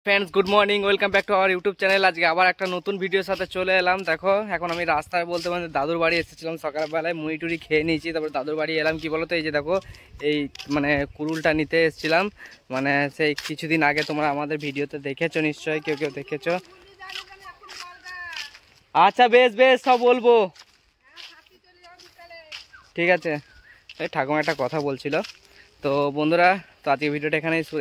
Friends good morning, welcome back to our YouTube channel. আজকে আবার একটা নতুন ভিডিওর সাথে চলে এলাম। দেখো এখন আমি রাস্তায় বলতে মানে দাদুর বাড়ি এসেছিলাম, সকালবেলায় মুড়ি টুড়ি খেয়ে নিয়েছি, তারপর দাদুর বাড়ি এলাম। কি বলতো, এই যে দেখো এই মানে কুরুলটা নিতে এসেছিলাম, মানে সেই কিছুদিন আগে তোমরা আমাদের ভিডিওতে দেখেছো নিশ্চয়ই, কেউ কেউ দেখেছো। আচ্ছা বেশ বেশ, সব বলবো, ঠিক আছে। এই ঠাকুমা একটা কথা বলছিল। তো বন্ধুরা, তো আজকে ভিডিওটা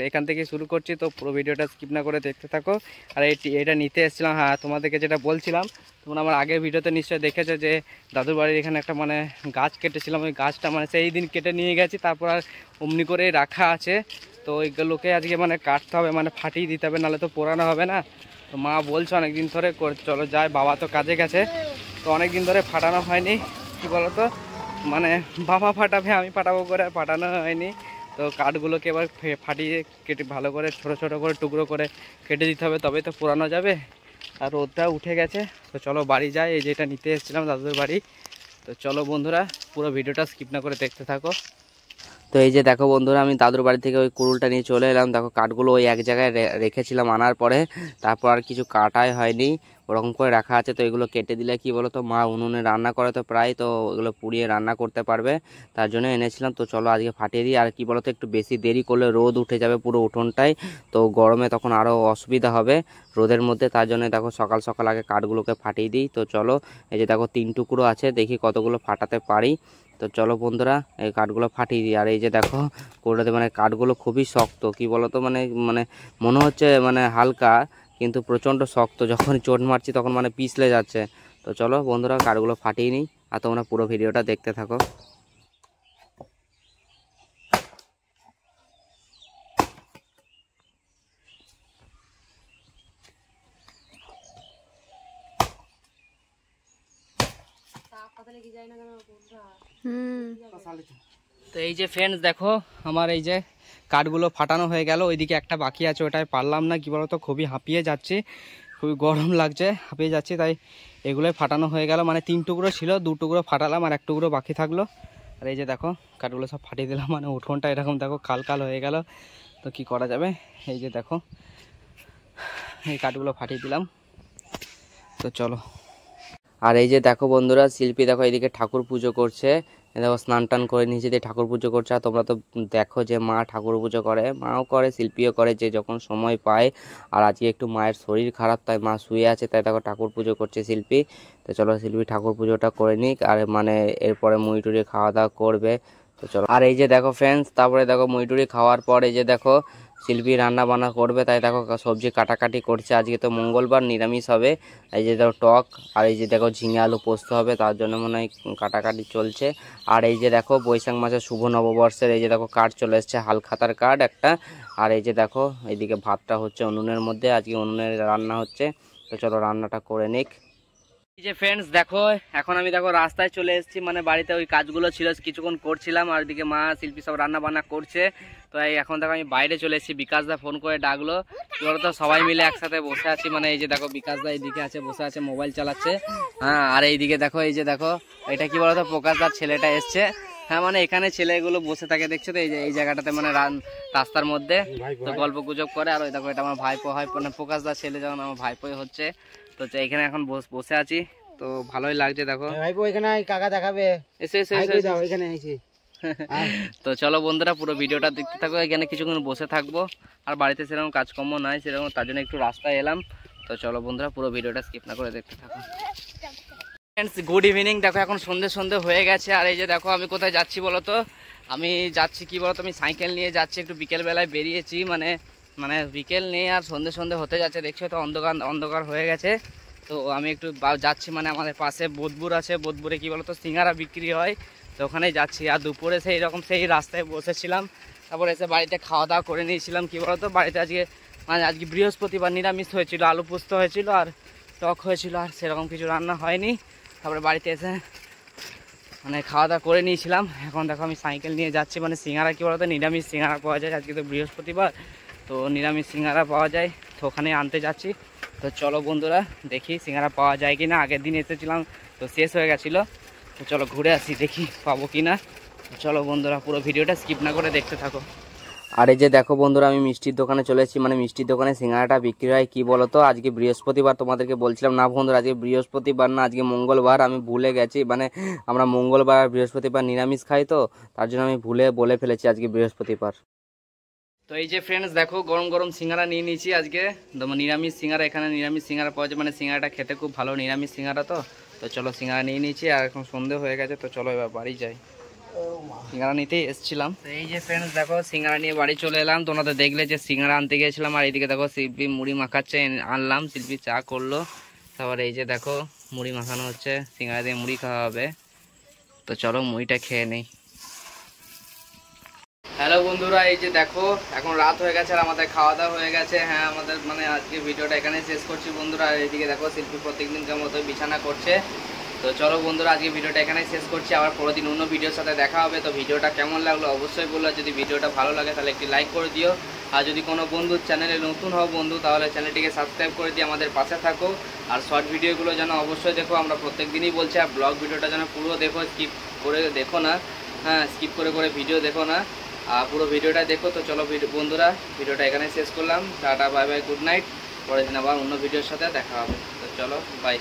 এখান থেকে শুরু করছি। তো পুরো ভিডিওটা স্কিপ না করে দেখতে থাকো। আর এটা নিতে এসেছিলাম, হ্যাঁ তোমাদেরকে যেটা বলছিলাম, তোমরা আমার আগের ভিডিওতে নিশ্চয়ই দেখেছো যে দাদুর বাড়ির এখানে একটা মানে গাছ কেটেছিলাম। ওই গাছটা মানে সেই দিন কেটে নিয়ে গেছি, তারপর আর অমনি করে রাখা আছে। তো ওইগুলোকে আজকে মানে কাটতে হবে, মানে ফাটিয়ে দিতে হবে, নাহলে তো পোড়ানো হবে না। তো মা বলছে অনেকদিন ধরে চলো যাই, বাবা তো কাজে গেছে, তো অনেকদিন ধরে ফাটানো হয়নি। কী বলো তো, মানে বাবা ফাটাবে, আমি ফাটাবো করে ফাটানো হয়নি। তো কাঠগুলোকে এবার ফাটিয়ে কেটে ভালো করে ছোট ছোট করে টুকরো করে কেটে দিতে হবে, তবে তো পোড়ানো যাবে। আর রোদটা উঠে গেছে, তো চলো বাড়ি যাই। এই যেটা নিতে এসেছিলাম দাদুর বাড়ি। তো চলো বন্ধুরা, পুরো ভিডিওটা স্কিপ না করে দেখতে থাকো। তো এই যে দেখো বন্ধুরা, আমি দাদুর বাড়ি থেকে ওই কুড়ুলটা নিয়ে চলে এলাম। দেখো কাঠগুলো ওই এক জায়গায় রেখেছিলাম আনার পরে, তারপর আর কিছু কাটাই হয়নি, ওরকম করে রাখা আছে। তো এগুলো কেটে দিলে কি বলো তো, মা উনুনে রান্না করে তো প্রায়, তো এগুলো পুড়িয়ে রান্না করতে পারবে, তার জন্য এনেছিলাম। তো চলো আজকে ফাটিয়ে দিই। আর কি বলো তো, একটু বেশি দেরি করলে রোদ উঠে যাবে পুরো উঠোনটাই, তো গরমে তখন আরও অসুবিধা হবে রোদের মধ্যে, তার জন্য দেখো সকাল সকাল আগে কাঠগুলোকে ফাটিয়ে দিই। তো চলো, এই যে দেখো 3 টুকরো আছে, দেখি কতগুলো ফাটাতে পারি। তো চলো বন্ধুরা, এই কাঠগুলো ফাটিয়ে দিই। আর এই যে দেখো কোটাতে মানে কাঠগুলো খুবই শক্ত, কি বলতো মানে মানে মনে হচ্ছে মানে হালকা, কিন্তু প্রচণ্ড শক্ত, যখন চোট মারছি তখন মানে পিছলে যাচ্ছে। তো চলো বন্ধুরা, কাঠগুলো ফাটিয়ে নিই, আর তোমরা পুরো ভিডিওটা দেখতে থাকো। তো এই যে ফ্রেন্ডস দেখো, আমার এই যে কাঠগুলো ফাটানো হয়ে গেল। ওইদিকে একটা বাকি আছে, ওটাই পারলাম না, কি বলতো খুবই হাঁপিয়ে যাচ্ছি, খুবই গরম লাগছে, হাঁপিয়ে যাচ্ছি, তাই এগুলোই ফাটানো হয়ে গেল। মানে 3 টুকরো ছিল, 2 টুকরো ফাটালাম, আর 1 টুকরো বাকি থাকলো। আর এই যে দেখো কাঠগুলো সব ফাটিয়ে দিলাম, মানে উঠোনটা এরকম দেখো কাল কাল হয়ে গেল। তো কি করা যাবে, এই যে দেখো এই কাঠগুলো ফাটিয়ে দিলাম। তো চলো। আর এই যে দেখো বন্ধুরা, শিল্পী দেখো এইদিকে ঠাকুর পুজো করছে, দেখো স্নান টান করে নিচে দিয়ে ঠাকুর পুজো করছে। আর তোমরা তো দেখো যে মা ঠাকুর পুজো করে, মাও করে, শিল্পীও করে, যে যখন সময় পায়। আর আজকে একটু মায়ের শরীর খারাপ, তাই মা শুয়ে আছে, তাই দেখো ঠাকুর পুজো করছে শিল্পী। তো চলো শিল্পী ঠাকুর পুজোটা করে নিক, আর মানে এরপরে মুড়ি টুড়ি খাওয়া দাওয়া করবে। তো চলো। আর এই যে দেখো ফ্রেন্ডস, তারপরে দেখো মুড়ি টুড়ি খাওয়ার পর এই যে দেখো শিল্পী রান্না বান্না করবে, তাই দেখো সবজি কাটাকাটি করছে। আজকে তো মঙ্গলবার, নিরামিষ হবে। এই যে দেখো টক, আর এই যে দেখো ঝিঙে আলু পোস্ত হবে, তার জন্য মনে হয় কাটাকাটি চলছে। আর এই যে দেখো বৈশাখ মাসের শুভ নববর্ষের এই যে দেখো কার্ড চলে এসছে, হালখাতার কার্ড একটা। আর এই যে দেখো এইদিকে ভাতটা হচ্ছে উনুনের মধ্যে, আজকে উনুনে রান্না হচ্ছে। তো চলো রান্নাটা করে নিক। এই যে ফ্রেন্ডস দেখো, এখন আমি দেখো রাস্তায় চলে এসেছি, মানে বাড়িতে ওই কাজগুলো ছিল কিছুক্ষণ করছিলাম, আর এদিকে মা শিল্পী সব রান্না বান্না করছে। তো এখন দেখো আমি বাইরে চলে এসেছি, বিকাশদা ফোন করে ডাকলো, কি বলতো সবাই মিলে একসাথে বসে আছি। মানে এই যে দেখো বিকাশদা এইদিকে আছে, বসে আছে, মোবাইল চালাচ্ছে। হ্যাঁ, আর এইদিকে দেখো, এই যে দেখো এটা কি বলতো প্রকাশদার ছেলেটা এসছে। হ্যাঁ, মানে এখানে ছেলেগুলো বসে থাকে দেখছো তো, এই যে এই জায়গাটাতে মানে রাস্তার মধ্যে, তো গল্প গুজব করে। আর ওই দেখো এটা আমার ভাইপো হয়, মানে প্রকাশদার ছেলে যখন আমার ভাইপোই হচ্ছে। তো এখানে এখন বসে আছি, তো ভালোই লাগছে দেখো। ভাইপো এখানে কাকা দেখাবে, এসে এসে এখানে এসে। তো চলো বন্ধুরা, পুরো ভিডিওটা দেখতে থাকো। এখানে কিছুক্ষণ বসে থাকবো, আর বাড়িতে সেরকম কাজকর্ম নাই সেরকম, তার জন্য একটু রাস্তায় এলাম। তো চলো বন্ধুরা, পুরো ভিডিওটা স্কিপ না করে দেখতে থাকো। ফ্রেন্ডস গুড ইভিনিং, দেখো এখন সন্ধে হয়ে গেছে। আর এই যে দেখো আমি কোথায় যাচ্ছি বলো তো, আমি যাচ্ছি কি বলতো, আমি সাইকেল নিয়ে যাচ্ছি, একটু বিকেলবেলায় বেরিয়েছি, মানে মানে বিকেল নেই আর সন্ধে হতে যাচ্ছে, দেখছো তো অন্ধকার হয়ে গেছে। তো আমি একটু যাচ্ছি, মানে আমাদের পাশে বোধপুর আছে, বোধপুরে কি বলতো সিঙ্গারা বিক্রি হয়, তো ওখানেই যাচ্ছি। আর দুপুরে সেই রাস্তায় বসেছিলাম, তারপর এসে বাড়িতে খাওয়া দাওয়া করে নিয়েছিলাম। কি বলতো বাড়িতে আজকে বৃহস্পতিবার নিরামিষ হয়েছিল, আলু পোস্ত হয়েছিল আর টক হয়েছিল, আর সেরকম কিছু রান্না হয়নি। তারপরে বাড়িতে এসে মানে খাওয়া দাওয়া করে নিয়েছিলাম। এখন দেখো আমি সাইকেল নিয়ে যাচ্ছি, মানে সিঙ্গারা কি বলতো নিরামিষ সিঙ্গারা পাওয়া যায়, আজকে তো বৃহস্পতিবার, তো নিরামিষ সিঙ্গারা পাওয়া যায়, তো ওখানে আনতে যাচ্ছি। তো চলো বন্ধুরা, দেখি সিঙ্গারা পাওয়া যায় কি না, আগের দিন এসেছিলাম তো শেষ হয়ে গেছিলো। তো চলো ঘুরে আসি, দেখি পাবো কি না। চলো বন্ধুরা, পুরো ভিডিওটা স্কিপ না করে দেখতে থাকো। আর এই যে দেখো বন্ধুরা, আমি মিষ্টির দোকানে চলে এসেছি, মানে মিষ্টির দোকানে সিঙ্গাড়াটা বিক্রি হয়। কি বলতো, আজকে বৃহস্পতিবার, তোমাদেরকে বলছিলাম না বন্ধুরা আজকে বৃহস্পতিবার না, আজকে মঙ্গলবার। আমি ভুলে গেছি, মানে আমরা মঙ্গলবার আর বৃহস্পতিবার নিরামিষ খাই, তো তার জন্য আমি ভুলে বলে ফেলেছি আজকে বৃহস্পতিবার। তো এই যে ফ্রেন্ডস দেখো, গরম গরম সিঙ্গারা নিয়ে নিয়েছি আজকে, নিরামিষ সিঙ্গারা। এখানে নিরামিষ সিঙ্গারা পাওয়া যায়, মানে সিঙ্গারাটা খেতে খুব ভালো, নিরামিষ সিঙ্গারা। তো তো চলো সিঙ্গারা নিয়ে নিয়েছি, আর এখন সন্ধে হয়ে গেছে, তো চলো এবার বাড়ি যাই। সিঙ্গারা নিতেই এসেছিলাম। তো এই যে ফ্রেন্ডস দেখো, সিঙ্গারা নিয়ে বাড়ি চলে এলাম। তোমরা দেখলে যে সিঙ্গারা আনতে গিয়েছিলাম, আর এইদিকে দেখো শিল্পী মুড়ি মাখাচ্ছে, আনলাম, শিল্পী চা করলো। তারপর এই যে দেখো মুড়ি মাখানো হচ্ছে, সিঙ্গারা দিয়ে মুড়ি খাওয়া হবে। তো চলো মুড়িটা খেয়ে নেই। হ্যালো বন্ধুরা, এই যে দেখো এখন রাত হয়ে গেছে আর আমাদের খাওয়া দাওয়া হয়ে গেছে। হ্যাঁ, আমাদের মানে আজকে ভিডিওটা এখানে শেষ করছি বন্ধুরা। আর এইদিকে দেখো শিল্পী প্রত্যেকদিনকার মতো বিছানা করছে। তো চলো বন্ধুরা, আজকে ভিডিওটা এখানে শেষ করছি, আবার পরের দিন অন্য ভিডিওর সাথে দেখা হবে। তো ভিডিওটা কেমন লাগলো অবশ্যই বললো, যদি ভিডিওটা ভালো লাগে তাহলে একটি লাইক করে দিও। আর যদি কোনো বন্ধু চ্যানেলে নতুন হও বন্ধু, তাহলে চ্যানেলটিকে সাবস্ক্রাইব করে দিয়ে আমাদের পাশে থাকো। আর শর্ট ভিডিওগুলো যেন অবশ্যই দেখো, আমরা প্রত্যেক দিনই বলছি। আর ব্লগ ভিডিওটা যেন পুরো দেখো, স্কিপ করে দেখো না। হ্যাঁ, স্কিপ করে করে ভিডিও দেখো না, আর পুরো ভিডিওটা দেখো। তো চলো বন্ধুরা, ভিডিওটা এখানে শেষ করলাম। Tata, bye bye, good night. পরের দিন আবার অন্য ভিডিওর সাথে দেখা হবে। তো চলো, বাই।